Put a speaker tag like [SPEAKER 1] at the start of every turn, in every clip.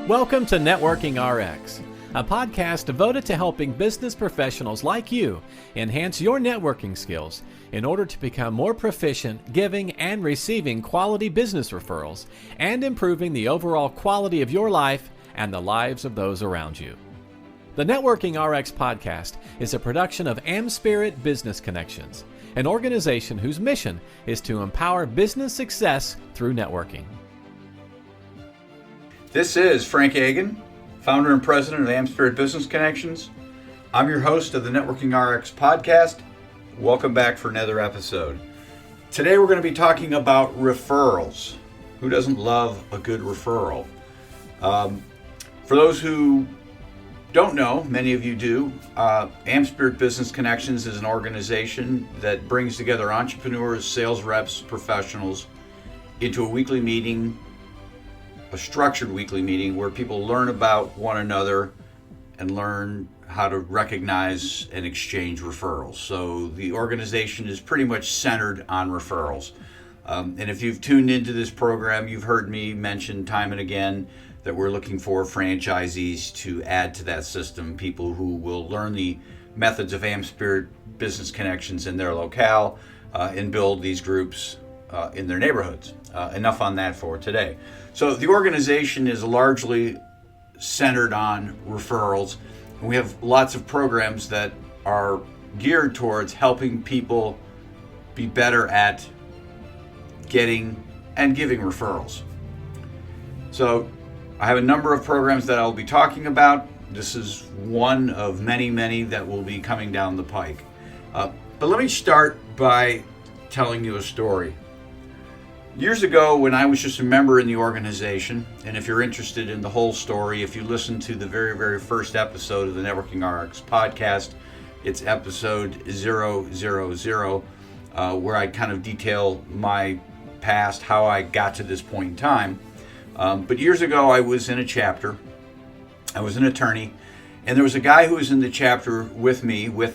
[SPEAKER 1] Welcome to Networking RX, a podcast devoted to helping business professionals like you enhance your networking skills in order to become more proficient giving and receiving quality business referrals and improving the overall quality of your life and the lives of those around you. The Networking RX podcast is a production of AmSpirit Business Connections, an organization whose mission is to empower business success through networking.
[SPEAKER 2] This is Frank Agan, founder and president of AmSpirit Business Connections. I'm your host of the Networking RX podcast. Welcome back for another episode. Today we're going to be talking about referrals. Who doesn't love a good referral? For those who don't know, many of you do, AmSpirit Business Connections is an organization that brings together entrepreneurs, sales reps, professionals into a weekly meeting, a structured weekly meeting where people learn about one another and learn how to recognize and exchange referrals. So the organization is pretty much centered on referrals. And if you've tuned into this program, you've heard me mention time and again that we're looking for franchisees to add to that system, people who will learn the methods of AmSpirit Business Connections in their locale and build these groups in their neighborhoods. Enough on that for today. So the organization is largely centered on referrals, and we have lots of programs that are geared towards helping people be better at getting and giving referrals. So I have a number of programs that I'll be talking about. This is one of many that will be coming down the pike. But let me start by telling you a story. Years ago, when I was just a member in the organization, and if you're interested in the whole story, if you listen to the very first episode of the Networking RX podcast, it's episode 000, where I kind of detail my past, how I got to this point in time. But years ago, I was in a chapter. I was an attorney, and there was a guy who was in the chapter with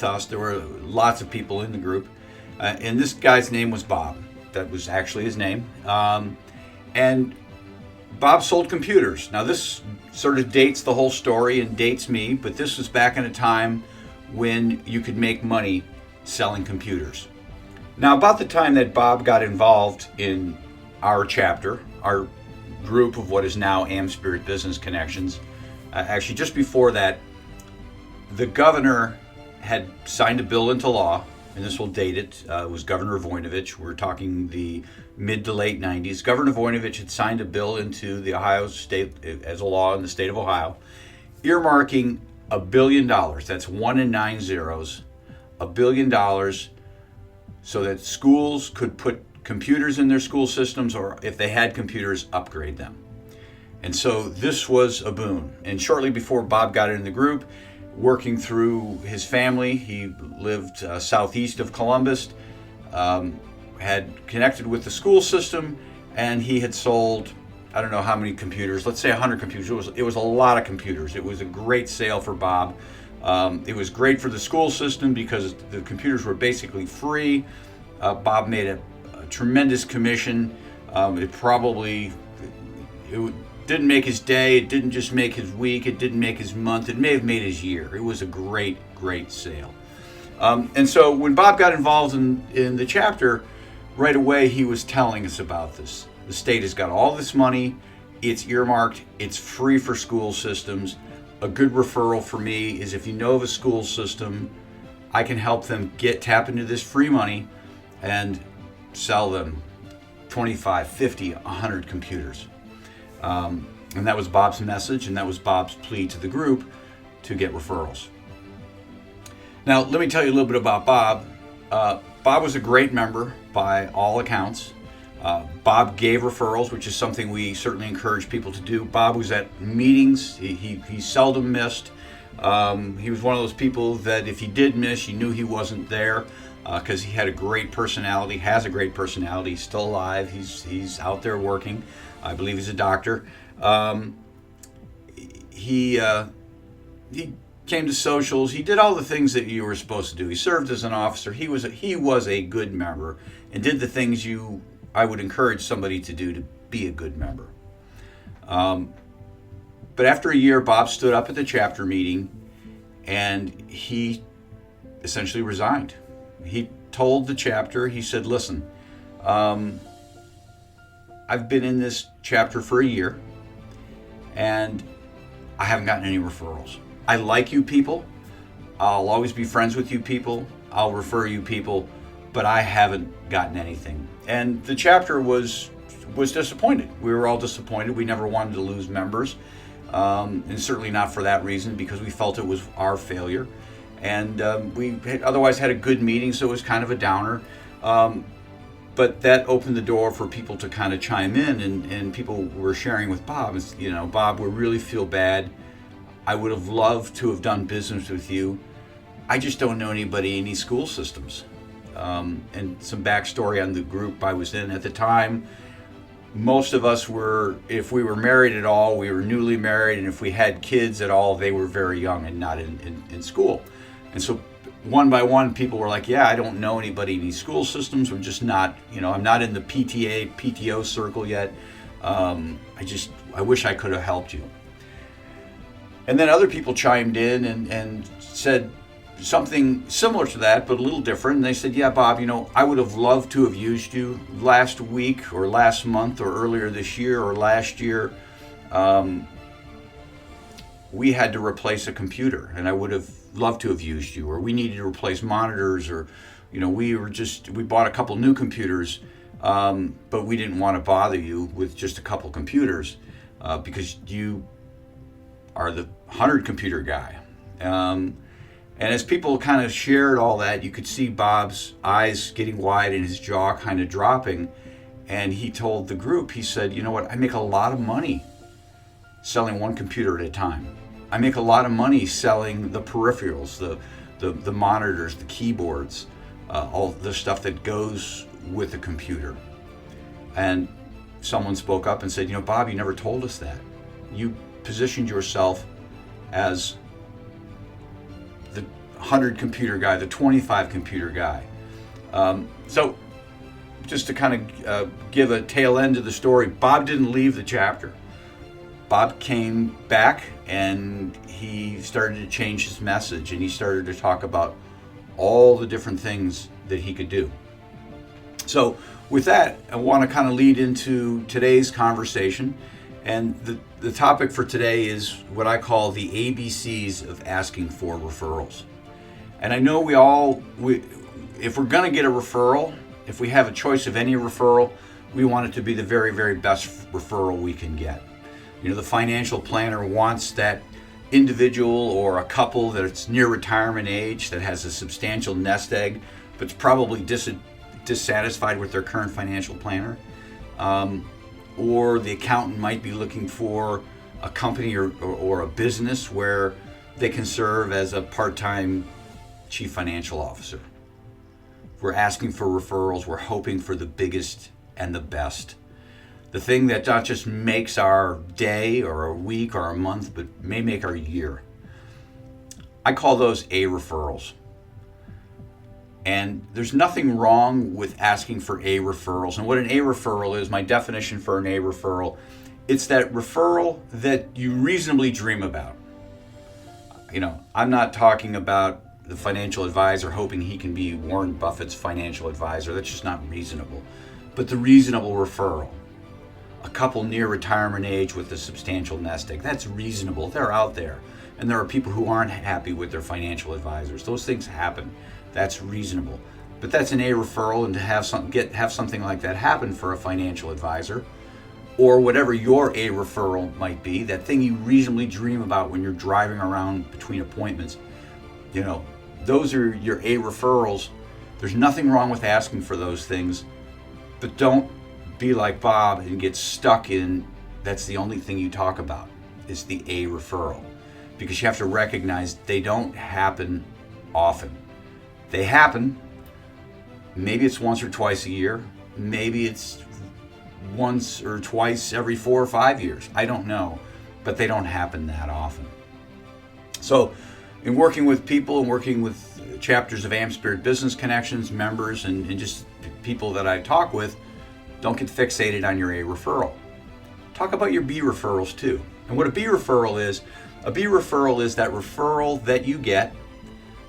[SPEAKER 2] us. There were lots of people in the group, and this guy's name was Bob. That was actually his name. And Bob sold computers. Now this sort of dates the whole story and dates me, but this was back in a time when you could make money selling computers. Now about the time that Bob got involved in our chapter, our group of what is now AmSpirit Business Connections, actually just before that, the governor had signed a bill into law, and this will date it. It was Governor Voinovich. We're talking the mid to late 90s. Governor Voinovich had signed a bill into the Ohio state as a law in the state of Ohio, earmarking $1 billion. That's 1 and 9 zeros. $1 billion so that schools could put computers in their school systems, or if they had computers, upgrade them. And so this was a boon. And shortly before Bob got in the group, working through his family, he lived southeast of Columbus, had connected with the school system, and he had sold, I don't know how many computers, let's say 100 computers. It was a lot of computers. It was a great sale for Bob. It was great for the school system because the computers were basically free. Bob made a tremendous commission. It didn't make his day, it didn't just make his week, it didn't make his month, it may have made his year. It was a great sale. And so when Bob got involved in the chapter, right away he was telling us about this. The state has got all this money, it's earmarked, it's free for school systems. A good referral for me is if you know of a school system, I can help them tap into this free money and sell them 25, 50, 100 computers. And that was Bob's message, and that was Bob's plea to the group to get referrals. Now, let me tell you a little bit about Bob. Bob was a great member by all accounts. Bob gave referrals, which is something we certainly encourage people to do. Bob was at meetings. He seldom missed. He was one of those people that if he did miss, you knew he wasn't there because he had a great personality, has a great personality. He's still alive. He's out there working. I believe he's a doctor. He came to socials. He did all the things that you were supposed to do. He served as an officer. He was a good member and did the things I would encourage somebody to do to be a good member. But But after a year, Bob stood up at the chapter meeting and he essentially resigned. He told the chapter, he said, listen, I've been in this chapter for a year and I haven't gotten any referrals. I like you people. I'll always be friends with you people. I'll refer you people, but I haven't gotten anything. And the chapter was disappointed. We were all disappointed. We never wanted to lose members, and certainly not for that reason, because we felt it was our failure. And we had otherwise had a good meeting, so it was kind of a downer. But that opened the door for people to kind of chime in, and people were sharing with Bob, Bob, we really feel bad. I would have loved to have done business with you. I just don't know anybody in these school systems. And some backstory on the group I was in at the time. Most of us were, if we were married at all, we were newly married, and if we had kids at all, they were very young and not in school. And so one by one, people were like, yeah, I don't know anybody in these school systems. I'm just not, I'm not in the PTO circle yet. I wish I could have helped you. And then other people chimed in and said something similar to that, but a little different. And they said, yeah, Bob, I would have loved to have used you last week or last month or earlier this year or last year. We had to replace a computer and I would have loved to have used you, or we needed to replace monitors, or, we bought a couple new computers, but we didn't want to bother you with just a couple computers because you are the 100 computer guy. And as people kind of shared all that, you could see Bob's eyes getting wide and his jaw kind of dropping. And he told the group, he said, you know what, I make a lot of money selling one computer at a time. I make a lot of money selling the peripherals, the monitors, the keyboards, all the stuff that goes with the computer. And someone spoke up and said, Bob, you never told us that. You positioned yourself as the 100 computer guy, the 25 computer guy. So just to kind of give a tail end to the story, Bob didn't leave the chapter. Bob came back and he started to change his message, and he started to talk about all the different things that he could do. So with that, I want to kind of lead into today's conversation. And the topic for today is what I call the ABCs of asking for referrals. And I know if we're going to get a referral, if we have a choice of any referral, we want it to be the very, very best referral we can get. The financial planner wants that individual or a couple that's near retirement age that has a substantial nest egg, but's probably dissatisfied with their current financial planner. Or the accountant might be looking for a company or a business where they can serve as a part-time chief financial officer. We're asking for referrals. We're hoping for the biggest and the best. The thing that not just makes our day or a week or a month, but may make our year. I call those A referrals. And there's nothing wrong with asking for A referrals. And what an A referral is, my definition for an A referral, it's that referral that you reasonably dream about. I'm not talking about the financial advisor hoping he can be Warren Buffett's financial advisor. That's just not reasonable. But the reasonable referral. A couple near retirement age with a substantial nest egg. That's reasonable. They're out there. And there are people who aren't happy with their financial advisors. Those things happen. That's reasonable. But that's an A referral, and to have something like that happen for a financial advisor, or whatever your A referral might be, that thing you reasonably dream about when you're driving around between appointments, those are your A referrals. There's nothing wrong with asking for those things, but don't be like Bob and get stuck in that's the only thing you talk about is the A referral, because you have to recognize they don't happen often. They happen. Maybe it's once or twice a year. Maybe it's once or twice every 4 or 5 years. I don't know, but they don't happen that often. So in working with people and working with chapters of AmSpirit Business Connections, members, and just people that I talk with, don't get fixated on your A referral. Talk about your B referrals too. And what a B referral is that referral that you get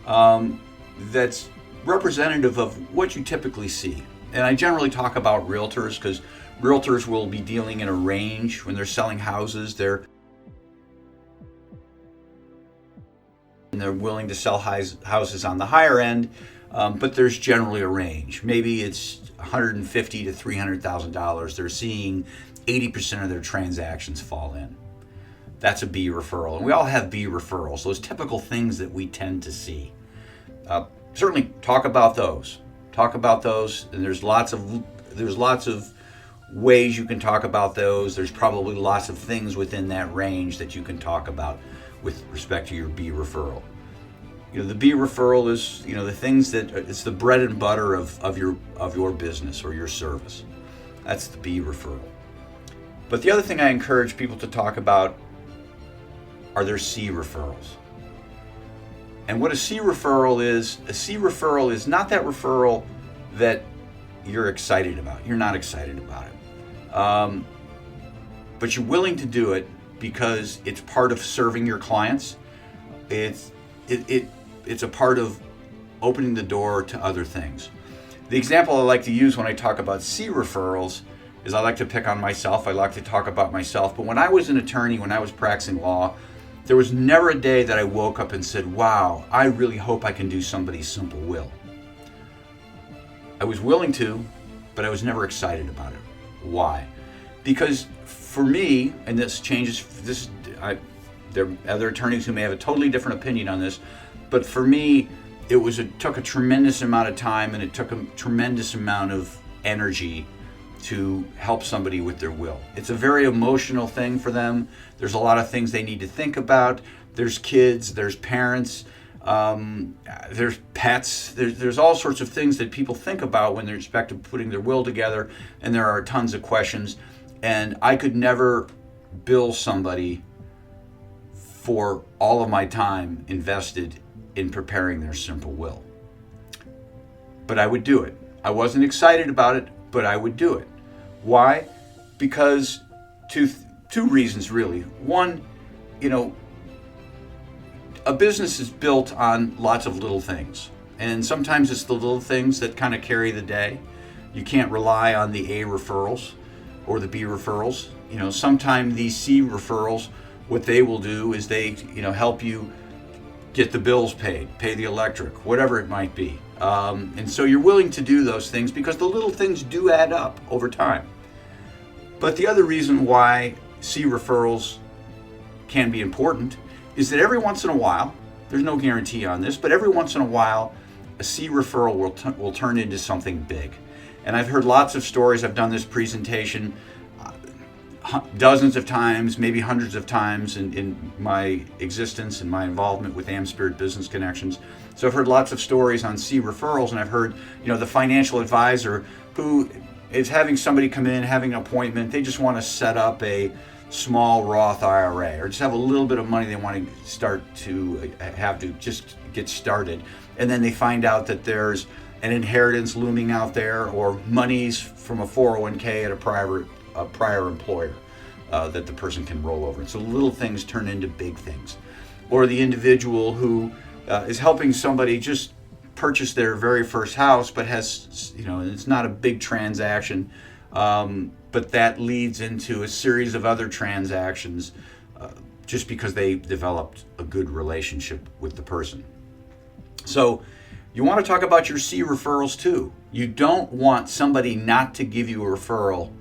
[SPEAKER 2] that's representative of what you typically see. And I generally talk about realtors because realtors will be dealing in a range when they're selling houses. They're willing to sell houses on the higher end, but there's generally a range. Maybe it's $150,000 to $300,000. They're seeing 80% of their transactions fall in. That's a B referral. And we all have B referrals, those typical things that we tend to see. Certainly talk about those. And there's lots of ways you can talk about those. There's probably lots of things within that range that you can talk about with respect to your B referral. The B referral is, the things that it's the bread and butter of your business or your service. That's the B referral. But the other thing I encourage people to talk about are their C referrals. And what a C referral is not that referral that you're excited about. You're not excited about it. But you're willing to do it because it's part of serving your clients. It's a part of opening the door to other things. The example I like to use when I talk about C referrals is I like to pick on myself. I like to talk about myself. But when I was an attorney, when I was practicing law, there was never a day that I woke up and said, wow, I really hope I can do somebody's simple will. I was willing to, but I was never excited about it. Why? Because for me, and this changes, there are other attorneys who may have a totally different opinion on this, but for me, it took a tremendous amount of time and it took a tremendous amount of energy to help somebody with their will. It's a very emotional thing for them. There's a lot of things they need to think about. There's kids, there's parents, there's pets, there's all sorts of things that people think about when they're respect to putting their will together, and there are tons of questions. And I could never bill somebody for all of my time invested in preparing their simple will. But I would do it. I wasn't excited about it, but I would do it. Why? Because two reasons really. One, a business is built on lots of little things. And sometimes it's the little things that kind of carry the day. You can't rely on the A referrals or the B referrals. Sometimes these C referrals, what they will do is they, help you get the bills paid, pay the electric, whatever it might be. And so you're willing to do those things because the little things do add up over time. But the other reason why C referrals can be important is that every once in a while, there's no guarantee on this, but every once in a while, a C referral will turn into something big. And I've heard lots of stories. I've done this presentation dozens of times, maybe hundreds of times in my existence and my involvement with AmSpirit Business Connections. So I've heard lots of stories on C referrals, and I've heard, the financial advisor who is having somebody come in, having an appointment. They just want to set up a small Roth IRA or just have a little bit of money they want to have to just get started. And then they find out that there's an inheritance looming out there or monies from a 401k at a prior employer that the person can roll over. And so little things turn into big things. Or the individual who is helping somebody just purchase their very first house, but has, it's not a big transaction, but that leads into a series of other transactions just because they developed a good relationship with the person. So you want to talk about your C referrals too. You don't want somebody not to give you a referral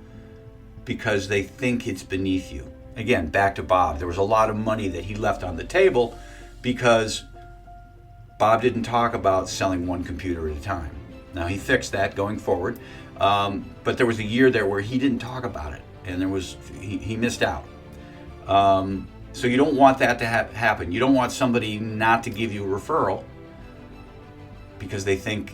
[SPEAKER 2] because they think it's beneath you. Again, back to Bob. There was a lot of money that he left on the table because Bob didn't talk about selling one computer at a time. Now he fixed that going forward, but there was a year there where he didn't talk about it, and he missed out. So you don't want that to happen. You don't want somebody not to give you a referral because they think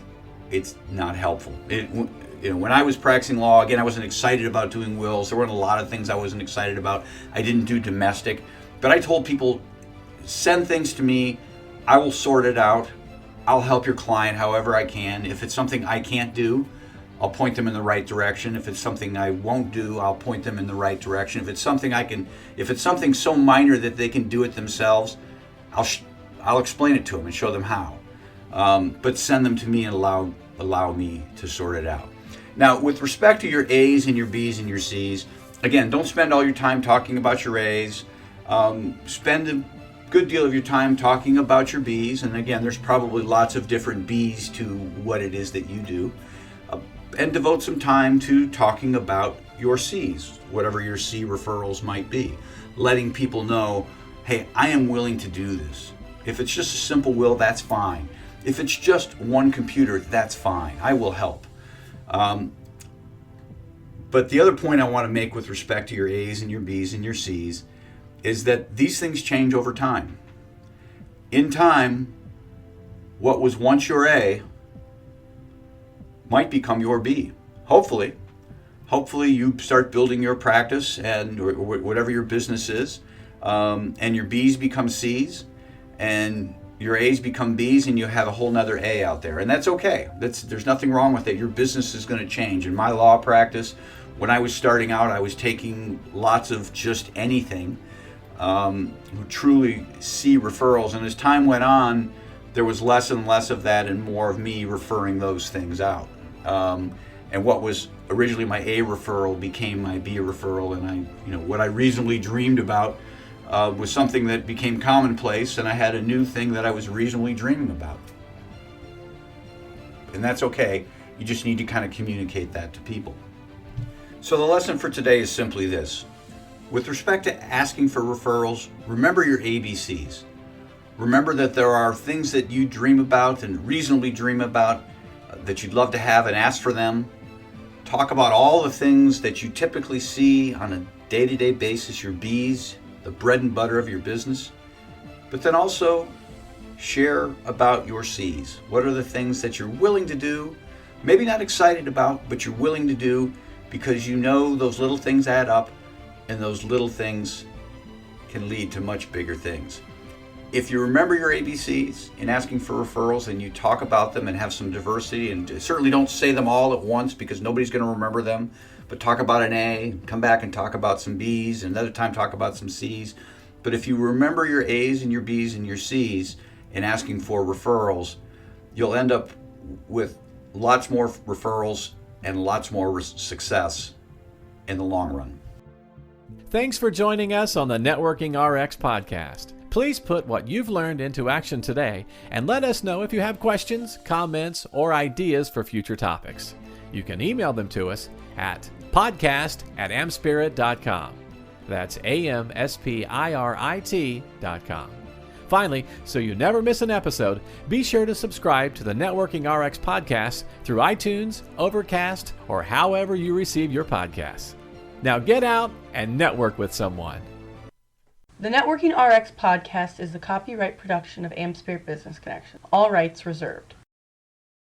[SPEAKER 2] it's not helpful. When I was practicing law, again, I wasn't excited about doing wills. There weren't a lot of things I wasn't excited about. I didn't do domestic, but I told people, send things to me. I will sort it out. I'll help your client however I can. If it's something I can't do, I'll point them in the right direction. If it's something I won't do, I'll point them in the right direction. If it's something if it's something so minor that they can do it themselves, I'll explain it to them and show them how. But send them to me and allow me to sort it out. Now, with respect to your A's and your B's and your C's, again, don't spend all your time talking about your A's. Spend a good deal of your time talking about your B's. And again, there's probably lots of different B's to what it is that you do. And devote some time to talking about your C's, whatever your C referrals might be. Letting people know, hey, I am willing to do this. If it's just a simple will, that's fine. If it's just one computer, that's fine. I will help. But the other point I want to make with respect to your A's and your B's and your C's is that these things change over time. In time, what was once your A might become your B. Hopefully you start building your practice and or whatever your business is, and your B's become C's, and your A's become B's, and you have a whole nother A out there, and that's okay. There's nothing wrong with it. Your business is going to change. In my law practice, when I was starting out, I was taking lots of just anything, truly C referrals, and as time went on, there was less and less of that and more of me referring those things out. And what was originally my A referral became my B referral, and what I reasonably dreamed about was something that became commonplace, and I had a new thing that I was reasonably dreaming about. And that's okay. You just need to kind of communicate that to people. So the lesson for today is simply this. With respect to asking for referrals, remember your ABCs. Remember that there are things that you dream about and reasonably dream about that you'd love to have, and ask for them. Talk about all the things that you typically see on a day-to-day basis, your B's, the bread and butter of your business. But then also share about your C's. What are the things that you're willing to do, maybe not excited about, but you're willing to do because you know those little things add up, and those little things can lead to much bigger things. If you remember your ABCs in asking for referrals and you talk about them and have some diversity, and certainly don't say them all at once because nobody's going to remember them, but talk about an A, come back and talk about some B's, and another time talk about some C's. But if you remember your A's and your B's and your C's in asking for referrals, you'll end up with lots more referrals and lots more success in the long run.
[SPEAKER 1] Thanks for joining us on the Networking RX podcast. Please put what you've learned into action today and let us know if you have questions, comments, or ideas for future topics. You can email them to us at podcast@amspirit.com. That's AmSpirit.com. Finally, so you never miss an episode, be sure to subscribe to the Networking RX podcast through iTunes, Overcast, or however you receive your podcasts. Now get out and network with someone.
[SPEAKER 3] The Networking RX podcast is the copyright production of AmSpirit Business Connection. All rights reserved.